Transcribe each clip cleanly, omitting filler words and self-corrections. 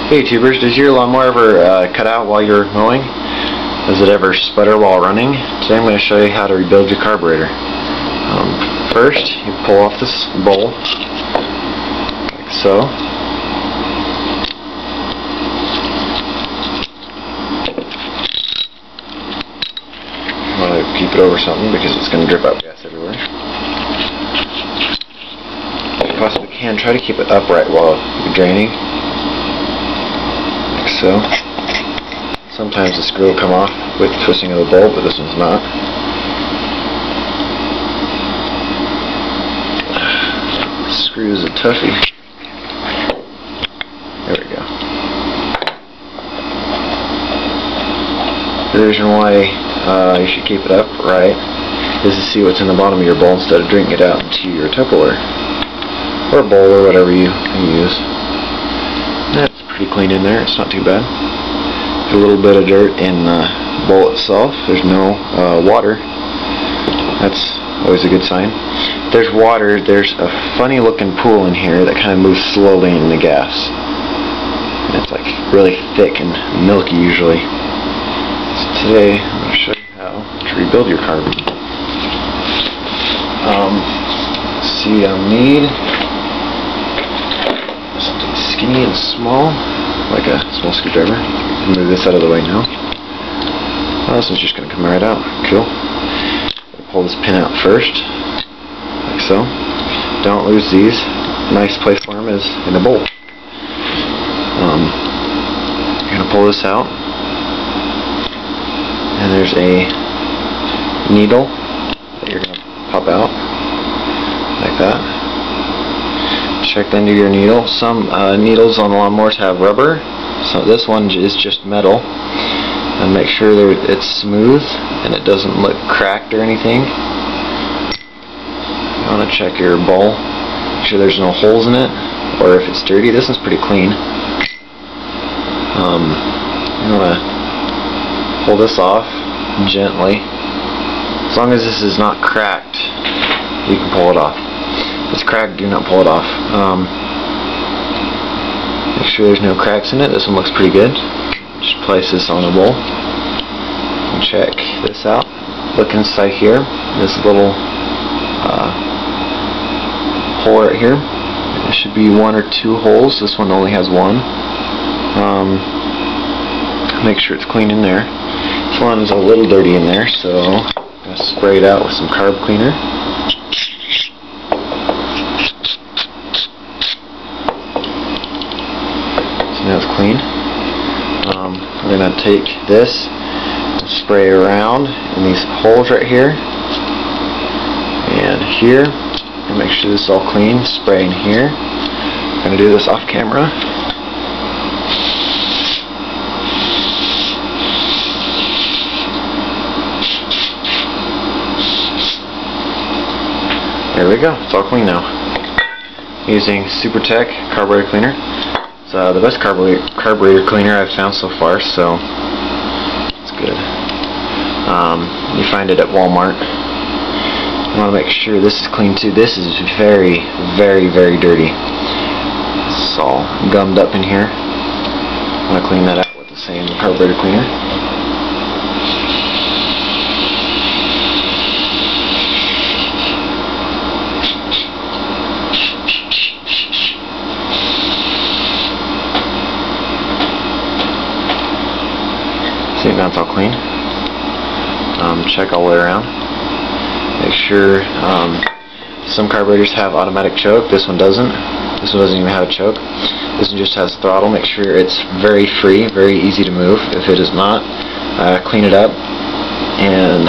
Hey tubers, does your lawnmower ever cut out while you're mowing? Does it ever sputter while running? Today I'm going to show you how to rebuild your carburetor. First, you pull off this bowl, like so. I want to keep it over something because it's going to drip out gas everywhere. If you possibly can, try to keep it upright while you're draining. So, sometimes the screw will come off with the twisting of the bolt, but this one's not. Screw is a toughie. There we go. The reason why you should keep it upright is to see what's in the bottom of your bowl instead of drinking it out into your Tupperware or bowl or whatever you use. That's pretty clean in there, it's not too bad. A little bit of dirt in the bowl itself. There's no water. That's always a good sign. If there's water, there's a funny looking pool in here that kind of moves slowly in the gas. And it's like really thick and milky usually. So today I'm going to show you how to rebuild your carb. See, I'll need something skinny and small, like a small screwdriver. Move this out of the way now. Oh, this one's just going to come right out. Cool. Pull this pin out first, like so. Don't lose these. Nice place for them is in a bowl. You're going to pull this out, and there's a needle that you're going to pop out, like that. Check the end of your needle. Some needles on the lawnmowers have rubber, so this one is just metal. And make sure that it's smooth and it doesn't look cracked or anything. You want to check your bowl, make sure there's no holes in it, or if it's dirty. This one's pretty clean. You want to pull this off gently. As long as this is not cracked, you can pull it off. If it's cracked, do not pull it off. Make sure there's no cracks in it. This one looks pretty good. Just place this on the bowl and check this out. Look inside here. This little hole right here. There should be one or two holes. This one only has one. Make sure it's clean in there. This one is a little dirty in there, so I'm going to spray it out with some carb cleaner. Now it's clean. We're going to take this and spray around in these holes right here and here, and make sure this is all clean. Spray in here. I'm going to do this off camera. There we go. It's all clean now. Using SuperTech carburetor cleaner. It's the best carburetor cleaner I've found so far, so it's good. You find it at Walmart. You want to make sure this is clean too. This is very, very, very dirty. It's all gummed up in here. I want to clean that out with the same carburetor cleaner. See, now it's all clean. Check all the way around. Make sure some carburetors have automatic choke. This one doesn't. This one doesn't even have a choke. This one just has throttle. Make sure it's very free, very easy to move. If it is not, clean it up and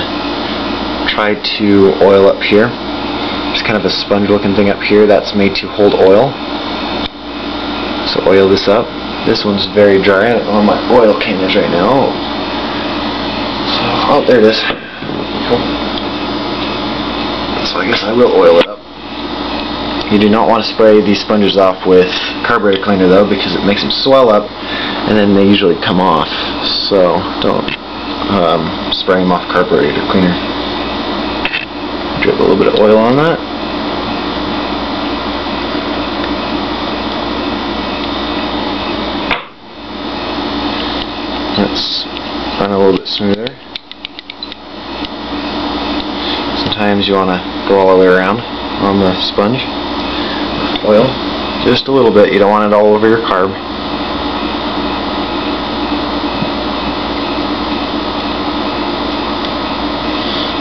try to oil up here. There's kind of a sponge looking thing up here that's made to hold oil. So oil this up. This one's very dry. I don't know where my oil can is right now. Oh, there it is. Cool. So I guess I will oil it up. You do not want to spray these sponges off with carburetor cleaner though, because it makes them swell up and then they usually come off. So don't spray them off carburetor cleaner. Drip a little bit of oil on that. run a little bit smoother. Sometimes you want to go all the way around on the sponge. Oil, just a little bit. You don't want it all over your carb.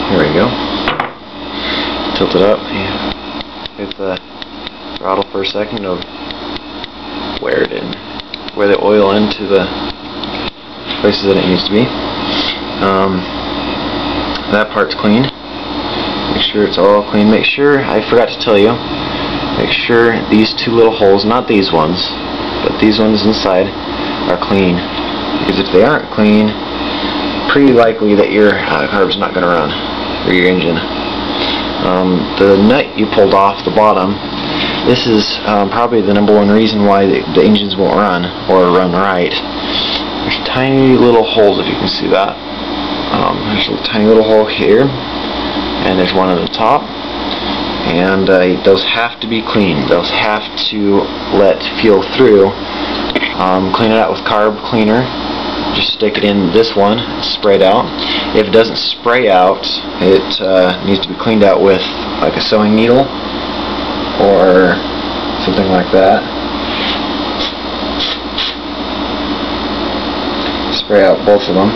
There we go. Tilt it up. Hit the throttle for a second to wear the oil into the places that it needs to be. That part's clean. Make sure it's all clean. Make sure, I forgot to tell you, make sure these two little holes, not these ones, but these ones inside are clean. Because if they aren't clean, pretty likely that your carb's not going to run, or your engine. The nut you pulled off the bottom, this is probably the #1 reason why the engines won't run, or run right. There's tiny little holes, if you can see that. There's a tiny little hole here, and there's one at the top, and those have to be clean. Those have to let fuel through. Clean it out with carb cleaner. Just stick it in this one, spray it out. If it doesn't spray out, it needs to be cleaned out with like a sewing needle or something like that. Spray out both of them.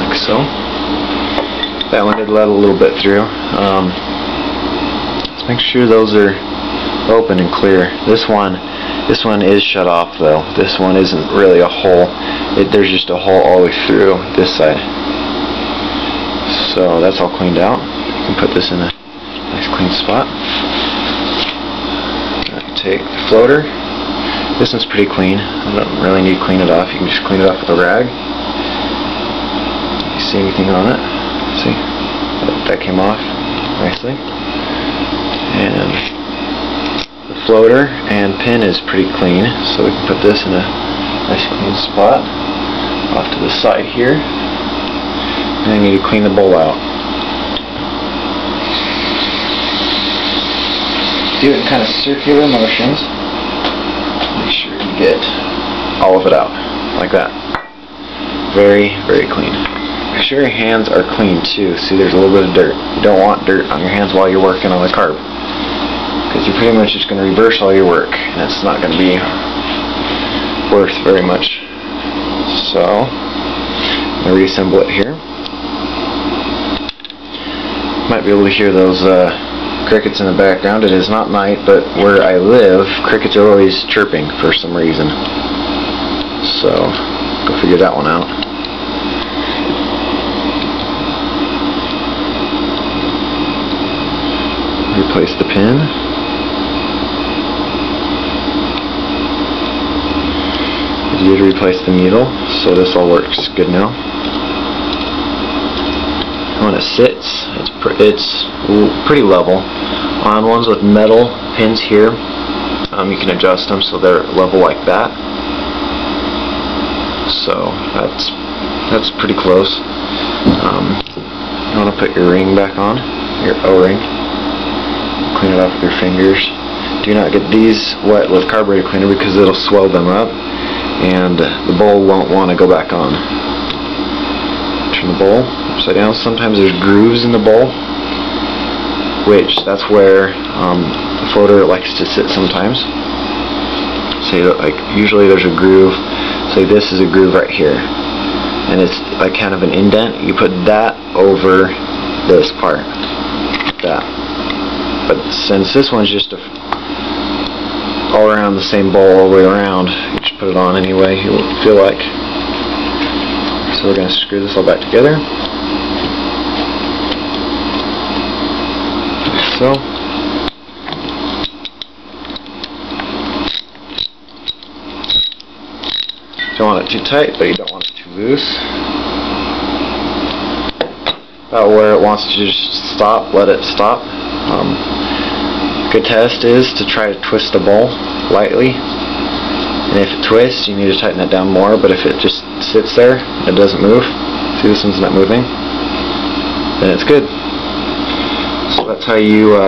Like so. That one did let a little bit through. Let's make sure those are open and clear. This one is shut off though. This one isn't really a hole. There's just a hole all the way through this side. So that's all cleaned out. You can put this in a nice clean spot. Take the floater. This one's pretty clean. I don't really need to clean it off. You can just clean it off with a rag. You see anything on it? See? That came off nicely. And the floater and pin is pretty clean, so we can put this in a nice clean spot off to the side here. And I need to clean the bowl out. Do it in kind of circular motions. Make sure you get all of it out, like that. Very, very clean. Make sure your hands are clean too. See, there's a little bit of dirt. You don't want dirt on your hands while you're working on the carb, because you're pretty much just going to reverse all your work, and it's not going to be worth very much. So, I'm going to reassemble it here. Might be able to hear those crickets in the background. It is not night, but where I live, crickets are always chirping for some reason. So, go figure that one out. Replace the pin. You did replace the needle, so this all works good now. When it sits, it's pretty level. On ones with metal pins here, you can adjust them so they're level like that. So that's pretty close. You want to put your ring back on, your O-ring. Clean it off with your fingers. Do not get these wet with carburetor cleaner because it'll swell them up, and the bowl won't want to go back on. Turn the bowl upside down. Sometimes there's grooves in the bowl, which that's where the floater likes to sit sometimes. Say like usually there's a groove. Say this is a groove right here, and it's like kind of an indent. You put that over this part, like that. But since this one's just all around the same bowl all the way around, you just put it on anyway you feel like. So we're going to screw this all back together. So. Don't want it too tight, but you don't want it too loose. About where it wants to just stop, let it stop. Good test is to try to twist the bowl lightly, and if it twists you need to tighten it down more, but if it just sits there and it doesn't move, see this one's not moving, then it's good. So that's how you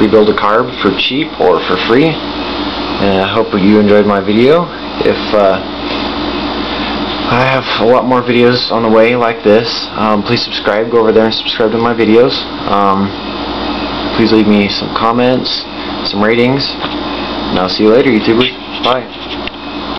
rebuild a carb for cheap or for free. And I hope you enjoyed my video. If I have a lot more videos on the way like this, please subscribe. Go over there and subscribe to my videos. Please leave me some comments, some ratings, and I'll see you later, YouTubers. Bye.